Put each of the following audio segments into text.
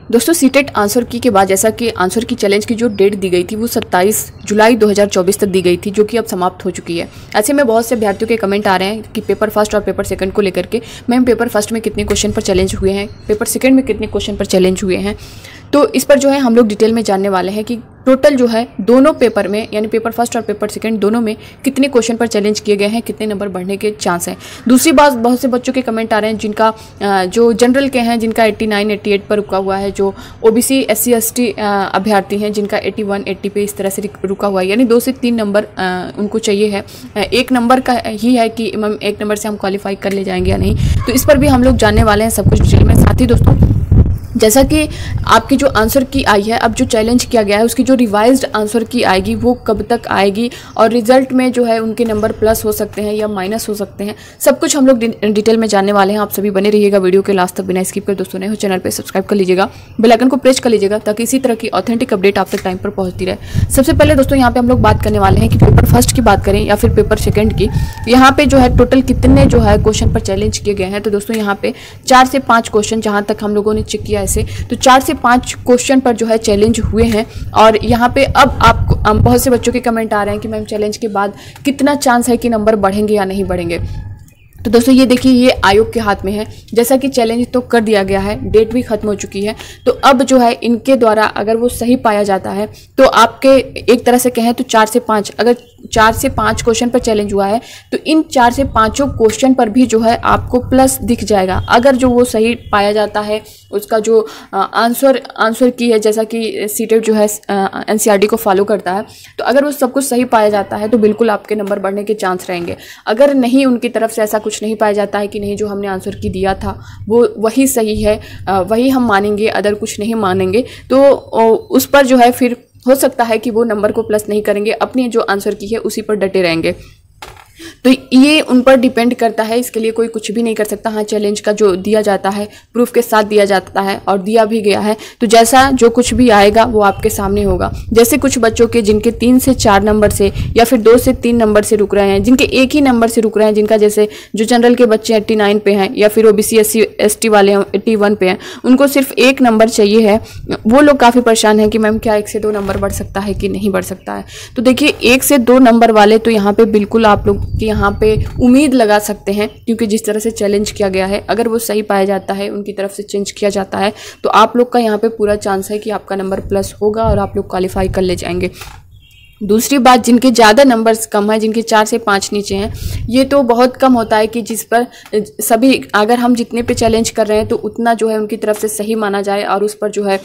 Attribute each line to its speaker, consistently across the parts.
Speaker 1: दोस्तों CTET answer की के बाद जैसा कि आंसर की चैलेंज की जो डेट दी गई थी वो 27 जुलाई 2024 तक दी गई थी, जो कि अब समाप्त हो चुकी है। ऐसे में बहुत से अभ्यर्थियों के कमेंट आ रहे हैं कि पेपर फर्स्ट और पेपर सेकंड को लेकर के, मैम पेपर फर्स्ट में कितने क्वेश्चन पर चैलेंज हुए हैं, पेपर सेकंड में कितने क्वेश्चन पर चैलेंज हुए हैं। तो इस पर जो है हम लोग डिटेल में जानने वाले हैं कि टोटल जो है दोनों पेपर में, यानी पेपर फर्स्ट और पेपर सेकंड दोनों में कितने क्वेश्चन पर चैलेंज किए गए हैं, कितने नंबर बढ़ने के चांस हैं। दूसरी बात, बहुत से बच्चों के कमेंट आ रहे हैं जिनका जो जनरल के हैं, जिनका 89, 88 पर रुका हुआ है, जो ओबीसी SC ST अभ्यर्थी हैं जिनका 81, 80 पे इस तरह से रुका हुआ है, यानी 2 से 3 नंबर उनको चाहिए है। एक नंबर का ही है कि मैम एक नंबर से हम क्वालिफाई कर ले जाएंगे या नहीं। तो इस पर भी हम लोग जानने वाले हैं सब कुछ डिटेल में। साथ ही दोस्तों, जैसा कि आपकी जो आंसर की आई है, अब जो चैलेंज किया गया है उसकी जो रिवाइज्ड आंसर की आएगी वो कब तक आएगी, और रिजल्ट में जो है उनके नंबर प्लस हो सकते हैं या माइनस हो सकते हैं, सब कुछ हम लोग डिटेल में जानने वाले हैं। आप सभी बने रहिएगा वीडियो के लास्ट तक बिना स्किप कर। दोस्तों ने चैनल पर सब्सक्राइब कर लीजिएगा, बेल आइकन को प्रेस कर लीजिएगा ताकि इसी तरह की ऑथेंटिक अपडेट आप तक टाइम पर पहुंचती रहे। सबसे पहले दोस्तों यहाँ पे हम लोग बात करने वाले हैं कि पेपर फर्स्ट की बात करें या फिर पेपर सेकंड की, यहाँ पे जो है टोटल कितने जो है क्वेश्चन पर चैलेंज किए गए हैं। तो दोस्तों यहाँ पे 4 से 5 क्वेश्चन, जहाँ तक हम लोगों ने चेक किया ऐसे, तो 4 से 5 क्वेश्चन पर जो है चैलेंज हुए हैं। और यहाँ पे अब आपको बहुत से बच्चों के कमेंट आ रहे हैं कि मैम चैलेंज के बाद कितना चांस है कि नंबर बढ़ेंगे या नहीं बढ़ेंगे। तो दोस्तों ये देखिए, ये आयोग के हाथ में है। जैसा कि चैलेंज तो कर दिया गया है, डेट भी खत्म हो चुकी है, तो अब जो है इनके द्वारा अगर वो सही पाया जाता है तो आपके एक तरह से कहें तो 4 से 5, अगर 4 से 5 क्वेश्चन पर चैलेंज हुआ है तो इन 4 से 5 क्वेश्चन पर भी जो है आपको प्लस दिख जाएगा। अगर जो वो सही पाया जाता है, उसका जो आंसर की है, जैसा कि सीटेट जो है NCERT को फॉलो करता है, तो अगर वो सब कुछ सही पाया जाता है तो बिल्कुल आपके नंबर बढ़ने के चांस रहेंगे। अगर नहीं, उनकी तरफ से ऐसा कुछ नहीं पाया जाता है कि नहीं जो हमने आंसर की दिया था वो वही सही है, वही हम मानेंगे, अदर कुछ नहीं मानेंगे, तो उस पर जो है फिर हो सकता है कि वो नंबर को प्लस नहीं करेंगे, अपनी जो आंसर की है उसी पर डटे रहेंगे। तो ये उन पर डिपेंड करता है, इसके लिए कोई कुछ भी नहीं कर सकता। हाँ, चैलेंज का जो दिया जाता है प्रूफ के साथ दिया जाता है और दिया भी गया है, तो जैसा जो कुछ भी आएगा वो आपके सामने होगा। जैसे कुछ बच्चों के जिनके 3 से 4 नंबर से या फिर 2 से 3 नंबर से रुक रहे हैं, जिनके एक ही नंबर से रुक रहे हैं, जिनका जैसे जो जनरल के बच्चे 89 पे हैं या फिर ओबीसी SC ST वाले 81 पे हैं, उनको सिर्फ 1 नंबर चाहिए है। वो लोग काफ़ी परेशान हैं कि मैम क्या 1 से 2 नंबर बढ़ सकता है कि नहीं बढ़ सकता है। तो देखिए 1 से 2 नंबर वाले तो यहाँ पे बिल्कुल आप लोग कि यहाँ पे उम्मीद लगा सकते हैं, क्योंकि जिस तरह से चैलेंज किया गया है, अगर वो सही पाया जाता है, उनकी तरफ से चेंज किया जाता है, तो आप लोग का यहाँ पे पूरा चांस है कि आपका नंबर प्लस होगा और आप लोग क्वालिफाई कर ले जाएंगे। दूसरी बात, जिनके ज़्यादा नंबर्स कम है, जिनके 4 से 5 नीचे हैं, ये तो बहुत कम होता है कि जिस पर सभी, अगर हम जितने पे चैलेंज कर रहे हैं तो उतना जो है उनकी तरफ से सही माना जाए और उस पर जो है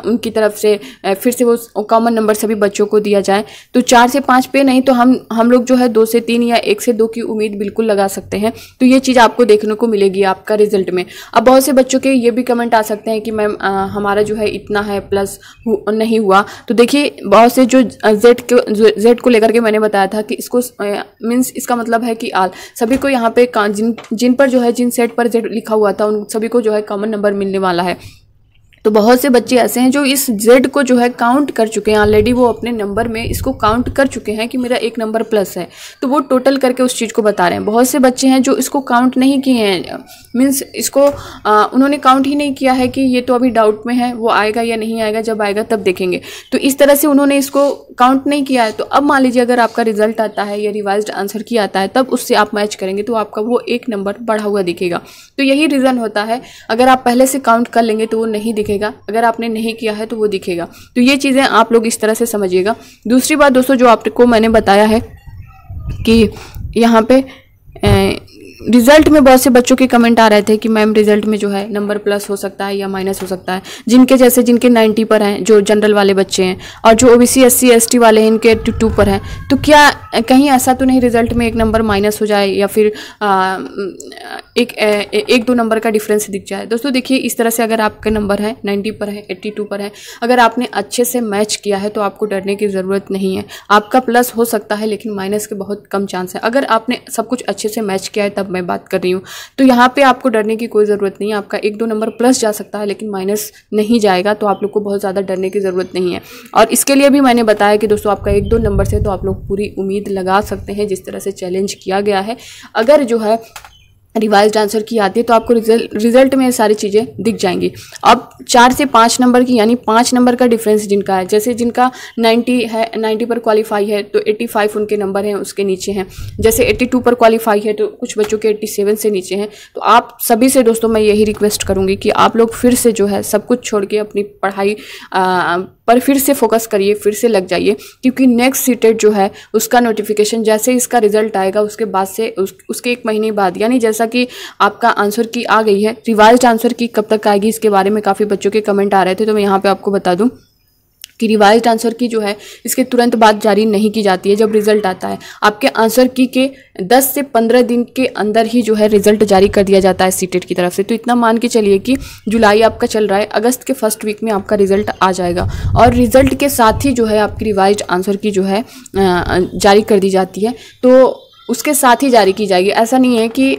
Speaker 1: उनकी तरफ से फिर से वो कॉमन नंबर सभी बच्चों को दिया जाए। तो 4 से 5 पे नहीं तो हम लोग जो है 2 से 3 या 1 से 2 की उम्मीद बिल्कुल लगा सकते हैं। तो ये चीज़ आपको देखने को मिलेगी आपका रिजल्ट में। अब बहुत से बच्चों के ये भी कमेंट आ सकते हैं कि मैम हमारा जो है इतना है प्लस नहीं हुआ। तो देखिए बहुत से जो जेड को लेकर के मैंने बताया था कि इसको मीन्स इसका मतलब है कि आल सभी को यहाँ पे जिन पर जो है जिन सेट पर जेड लिखा हुआ था उन सभी को जो है कॉमन नंबर मिलने वाला है। तो बहुत से बच्चे ऐसे हैं जो इस जेड को जो है काउंट कर चुके हैं ऑलरेडी, वो अपने नंबर में इसको काउंट कर चुके हैं कि मेरा 1 नंबर प्लस है, तो वो टोटल करके उस चीज़ को बता रहे हैं। बहुत से बच्चे हैं जो इसको काउंट नहीं किए हैं, मीन्स इसको उन्होंने काउंट ही नहीं किया है कि ये तो अभी डाउट में है, वो आएगा या नहीं आएगा, जब आएगा तब देखेंगे। तो इस तरह से उन्होंने इसको काउंट नहीं किया है। तो अब मान लीजिए अगर आपका रिजल्ट आता है या रिवाइज्ड आंसर की आता है, तब उससे आप मैच करेंगे तो आपका वो 1 नंबर बढ़ा हुआ दिखेगा। तो यही रीज़न होता है, अगर आप पहले से काउंट कर लेंगे तो वो नहीं दिखेगा, अगर आपने नहीं किया है तो वो दिखेगा। तो ये चीज़ें आप लोग इस तरह से समझिएगा। दूसरी बात दोस्तों, जो आपको मैंने बताया है कि यहाँ पे रिजल्ट में बहुत से बच्चों के कमेंट आ रहे थे कि मैम रिजल्ट में जो है नंबर प्लस हो सकता है या माइनस हो सकता है। जिनके 90 पर हैं, जो जनरल वाले बच्चे हैं, और जो ओबीसी SC ST वाले हैं इनके 2 पर हैं, तो क्या कहीं ऐसा तो नहीं रिजल्ट में 1 नंबर माइनस हो जाए या फिर 1-2 नंबर का डिफरेंस दिख जाए। दोस्तों देखिए, इस तरह से अगर आपके नंबर है 90 पर है, 82 पर है, अगर आपने अच्छे से मैच किया है तो आपको डरने की ज़रूरत नहीं है। आपका प्लस हो सकता है लेकिन माइनस के बहुत कम चांस है। अगर आपने सब कुछ अच्छे से मैच किया है तब मैं बात कर रही हूँ, तो यहाँ पे आपको डरने की कोई ज़रूरत नहीं है। आपका 1-2 नंबर प्लस जा सकता है लेकिन माइनस नहीं जाएगा, तो आप लोग को बहुत ज़्यादा डरने की ज़रूरत नहीं है। और इसके लिए भी मैंने बताया कि दोस्तों आपका 1-2 नंबर से तो आप लोग पूरी उम्मीद लगा सकते हैं, जिस तरह से चैलेंज किया गया है। अगर जो है रिवाइज्ड आंसर की आती है तो आपको रिजल्ट में ये सारी चीज़ें दिख जाएंगी। अब 4 से 5 नंबर की यानी 5 नंबर का डिफरेंस जिनका है, जैसे जिनका 90 है, 90 पर क्वालिफाई है तो 85 उनके नंबर हैं उसके नीचे हैं। जैसे 82 पर क्वालिफाई है तो कुछ बच्चों के 87 से नीचे हैं। तो आप सभी से दोस्तों मैं यही रिक्वेस्ट करूँगी कि आप लोग फिर से जो है सब कुछ छोड़ के अपनी पढ़ाई पर फिर से फोकस करिए, फिर से लग जाइए, क्योंकि नेक्स्ट सीटेट जो है उसका नोटिफिकेशन जैसे इसका रिजल्ट आएगा उसके बाद से उसके 1 महीने बाद, यानी जैसा कि आपका आंसर की आ गई है, रिवाइज्ड आंसर की कब तक आएगी इसके बारे में काफ़ी बच्चों के कमेंट आ रहे थे। तो मैं यहाँ पे आपको बता दूं कि रिवाइज्ड आंसर की जो है इसके तुरंत बाद जारी नहीं की जाती है। जब रिजल्ट आता है आपके आंसर की के 10 से 15 दिन के अंदर ही जो है रिजल्ट जारी कर दिया जाता है सीटेट की तरफ से। तो इतना मान के चलिए कि जुलाई आपका चल रहा है, अगस्त के फर्स्ट वीक में आपका रिजल्ट आ जाएगा और रिजल्ट के साथ ही जो है आपकी रिवाइज्ड आंसर की जो है जारी कर दी जाती है। तो उसके साथ ही जारी की जाएगी। ऐसा नहीं है कि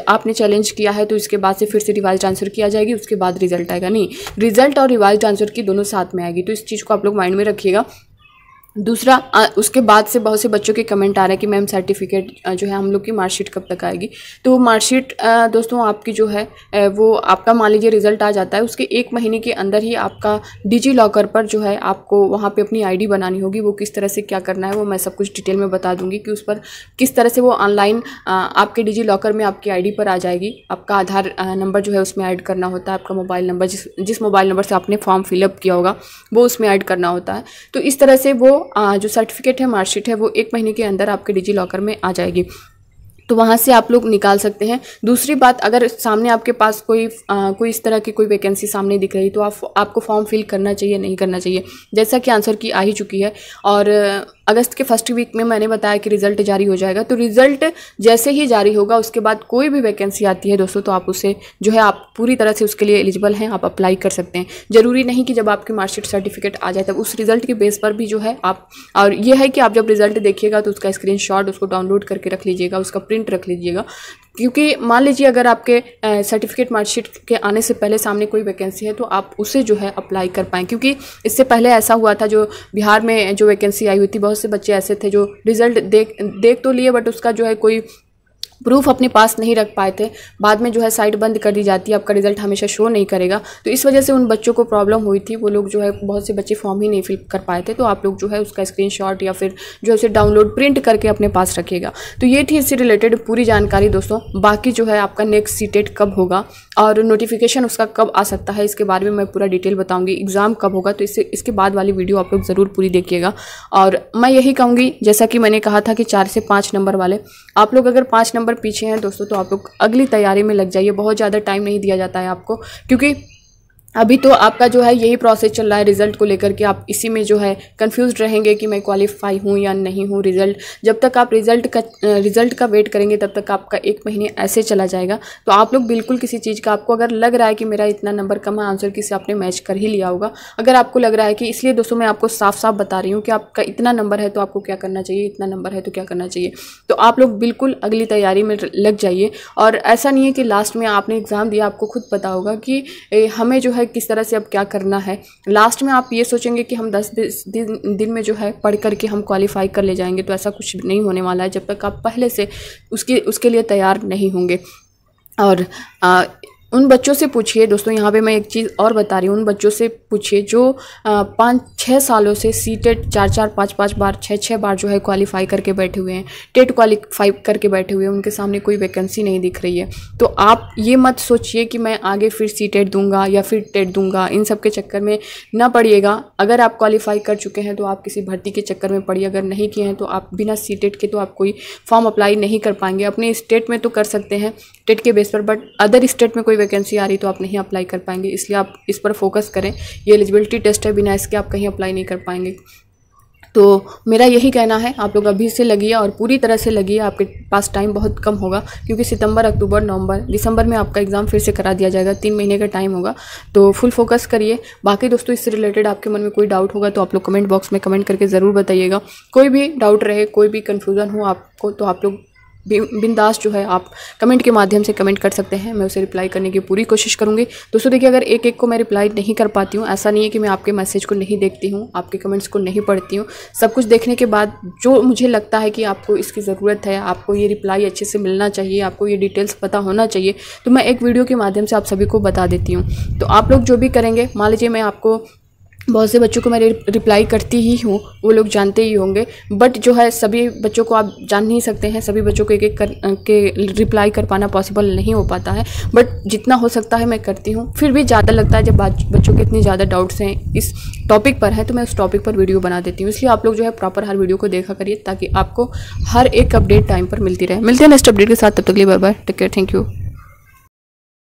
Speaker 1: आपने चैलेंज किया है तो इसके बाद से फिर से रिवाइज्ड आंसर किया जाएगी उसके बाद रिजल्ट आएगा, नहीं, रिजल्ट और रिवाइज्ड आंसर की दोनों साथ में आएगी। तो इस चीज़ को आप लोग माइंड में रखिएगा। दूसरा, उसके बाद से बहुत से बच्चों के कमेंट आ रहे हैं कि मैम सर्टिफिकेट जो है हम लोग की मार्कशीट कब तक आएगी। तो मार्कशीट दोस्तों आपकी जो है वो आपका मान लीजिए रिजल्ट आ जाता है, उसके 1 महीने के अंदर ही आपका डिजी लॉकर पर जो है आपको वहाँ पे अपनी आईडी बनानी होगी। वो किस तरह से क्या करना है वो मैं सब कुछ डिटेल में बता दूंगी कि उस पर किस तरह से वो ऑनलाइन आपके डिजी लॉकर में आपकी आई डी पर आ जाएगी। आपका आधार नंबर जो है उसमें ऐड करना होता है, आपका मोबाइल नंबर जिस मोबाइल नंबर से आपने फॉर्म फिलअप किया होगा वो उसमें ऐड करना होता है। तो इस तरह से वो जो सर्टिफिकेट है, मार्कशीट है, वो 1 महीने के अंदर आपके डिजी लॉकर में आ जाएगी। तो वहाँ से आप लोग निकाल सकते हैं। दूसरी बात, अगर सामने आपके पास कोई इस तरह की कोई वैकेंसी सामने दिख रही तो आपको फॉर्म फिल करना चाहिए, नहीं करना चाहिए। जैसा कि आंसर की आ ही चुकी है और अगस्त के फर्स्ट वीक में मैंने बताया कि रिजल्ट जारी हो जाएगा। तो रिजल्ट जैसे ही जारी होगा उसके बाद कोई भी वैकेंसी आती है दोस्तों तो आप उसे जो है आप पूरी तरह से उसके लिए एलिजिबल हैं, आप अप्लाई कर सकते हैं। ज़रूरी नहीं कि जब आपकी मार्कशीट सर्टिफिकेट आ जाए तब उस रिजल्ट के बेस पर भी जो है आप, और ये है कि आप जब रिजल्ट देखिएगा तो उसका स्क्रीनशॉट उसको डाउनलोड करके रख लीजिएगा, उसका प्रिंट रख लीजिएगा। क्योंकि मान लीजिए अगर आपके सर्टिफिकेट मार्कशीट के आने से पहले सामने कोई वैकेंसी है तो आप उसे जो है अप्लाई कर पाएँ। क्योंकि इससे पहले ऐसा हुआ था, जो बिहार में जो वैकेंसी आई हुई थी, बहुत से बच्चे ऐसे थे जो रिजल्ट देख तो लिए बट उसका जो है कोई प्रूफ अपने पास नहीं रख पाए थे। बाद में जो है साइट बंद कर दी जाती है, आपका रिजल्ट हमेशा शो नहीं करेगा। तो इस वजह से उन बच्चों को प्रॉब्लम हुई थी, वो लोग जो है बहुत से बच्चे फॉर्म ही नहीं फिल कर पाए थे। तो आप लोग जो है उसका स्क्रीनशॉट या फिर जो है उसे डाउनलोड प्रिंट करके अपने पास रखिएगा। तो ये थी इससे रिलेटेड पूरी जानकारी दोस्तों। बाकी जो है आपका नेक्स्ट सीटेट कब होगा और नोटिफिकेशन उसका कब आ सकता है इसके बारे में मैं पूरा डिटेल बताऊंगी। एग्ज़ाम कब होगा तो इसके बाद वाली वीडियो आप लोग ज़रूर पूरी देखिएगा। और मैं यही कहूँगी, जैसा कि मैंने कहा था कि 4 से 5 नंबर वाले आप लोग अगर 5 नंबर पीछे हैं दोस्तों तो आप लोग अगली तैयारी में लग जाइए। बहुत ज़्यादा टाइम नहीं दिया जाता है आपको, क्योंकि अभी तो आपका जो है यही प्रोसेस चल रहा है रिज़ल्ट को लेकर के। आप इसी में जो है कंफ्यूज रहेंगे कि मैं क्वालिफाई हूँ या नहीं हूँ। रिज़ल्ट जब तक आप रिज़ल्ट का वेट करेंगे तब तक आपका 1 महीने ऐसे चला जाएगा। तो आप लोग बिल्कुल किसी चीज़ का, आपको अगर लग रहा है कि मेरा इतना नंबर कम है, आंसर की से आपने मैच कर ही लिया होगा। अगर आपको लग रहा है कि, इसलिए दोस्तों मैं आपको साफ साफ बता रही हूँ कि आपका इतना नंबर है तो आपको क्या करना चाहिए, इतना नंबर है तो क्या करना चाहिए। तो आप लोग बिल्कुल अगली तैयारी में लग जाइए। और ऐसा नहीं है कि लास्ट में आपने एग्ज़ाम दिया, आपको खुद पता होगा कि हमें जो है किस तरह से अब क्या करना है। लास्ट में आप ये सोचेंगे कि हम 10 दिन में जो है पढ़ करके हम क्वालिफाई कर ले जाएंगे, तो ऐसा कुछ नहीं होने वाला है जब तक आप पहले से उसके लिए तैयार नहीं होंगे। और उन बच्चों से पूछिए दोस्तों, यहाँ पे मैं एक चीज़ और बता रही हूँ, उन बच्चों से पूछिए जो 5-6 सालों से सीटेट 4-4, 5-5 बार, 6-6 बार जो है क्वालिफाई करके बैठे हुए हैं, टेट क्वालिफाई करके बैठे हुए हैं, उनके सामने कोई वैकेंसी नहीं दिख रही है। तो आप ये मत सोचिए कि मैं आगे फिर सीटेट दूंगा या फिर टेट दूंगा, इन सब के चक्कर में ना पड़िएगा। अगर आप क्वालिफाई कर चुके हैं तो आप किसी भर्ती के चक्कर में पड़िए, अगर नहीं किए हैं तो आप बिना सीटेट के तो आप कोई फॉर्म अप्लाई नहीं कर पाएंगे। अपने स्टेट में तो कर सकते हैं टेट के बेस पर, बट अदर स्टेट में कोई वैकेंसी आ रही तो आप नहीं अप्लाई कर पाएंगे। इसलिए आप इस पर फोकस करें। ये एलिजिबिलिटी टेस्ट है, बिना इसके आप कहीं अप्लाई नहीं कर पाएंगे। तो मेरा यही कहना है, आप लोग अभी से लगिए और पूरी तरह से लगिए। आपके पास टाइम बहुत कम होगा, क्योंकि सितंबर, अक्टूबर, नवंबर, दिसंबर में आपका एग्ज़ाम फिर से करा दिया जाएगा। 3 महीने का टाइम होगा, तो फुल फोकस करिए। बाकी दोस्तों इससे रिलेटेड आपके मन में कोई डाउट होगा तो आप लोग कमेंट बॉक्स में कमेंट करके ज़रूर बताइएगा। कोई भी डाउट रहे, कोई भी कन्फ्यूज़न हो आपको तो आप लोग बिंदास जो है आप कमेंट के माध्यम से कमेंट कर सकते हैं, मैं उसे रिप्लाई करने की पूरी कोशिश करूँगी। दोस्तों देखिए, अगर एक एक को मैं रिप्लाई नहीं कर पाती हूँ, ऐसा नहीं है कि मैं आपके मैसेज को नहीं देखती हूँ, आपके कमेंट्स को नहीं पढ़ती हूँ। सब कुछ देखने के बाद जो मुझे लगता है कि आपको इसकी ज़रूरत है, आपको ये रिप्लाई अच्छे से मिलना चाहिए, आपको ये डिटेल्स पता होना चाहिए, तो मैं एक वीडियो के माध्यम से आप सभी को बता देती हूँ। तो आप लोग जो भी करेंगे, मान लीजिए मैं आपको बहुत से बच्चों को मैं रिप्लाई करती ही हूँ, वो लोग जानते ही होंगे, बट जो है सभी बच्चों को आप जान नहीं सकते हैं, सभी बच्चों को एक एक के रिप्लाई कर पाना पॉसिबल नहीं हो पाता है, बट जितना हो सकता है मैं करती हूँ। फिर भी ज़्यादा लगता है जब बच्चों के इतनी ज़्यादा डाउट्स हैं इस टॉपिक पर हैं, तो मैं उस टॉपिक पर वीडियो बना देती हूँ। इसलिए आप लोग जो है प्रॉपर हर वीडियो को देखा करिए, ताकि आपको हर एक अपडेट टाइम पर मिलती रहे। मिलते हैं नेक्स्ट अपडेट के साथ, तब तक के लिए bye bye, take care, thank you.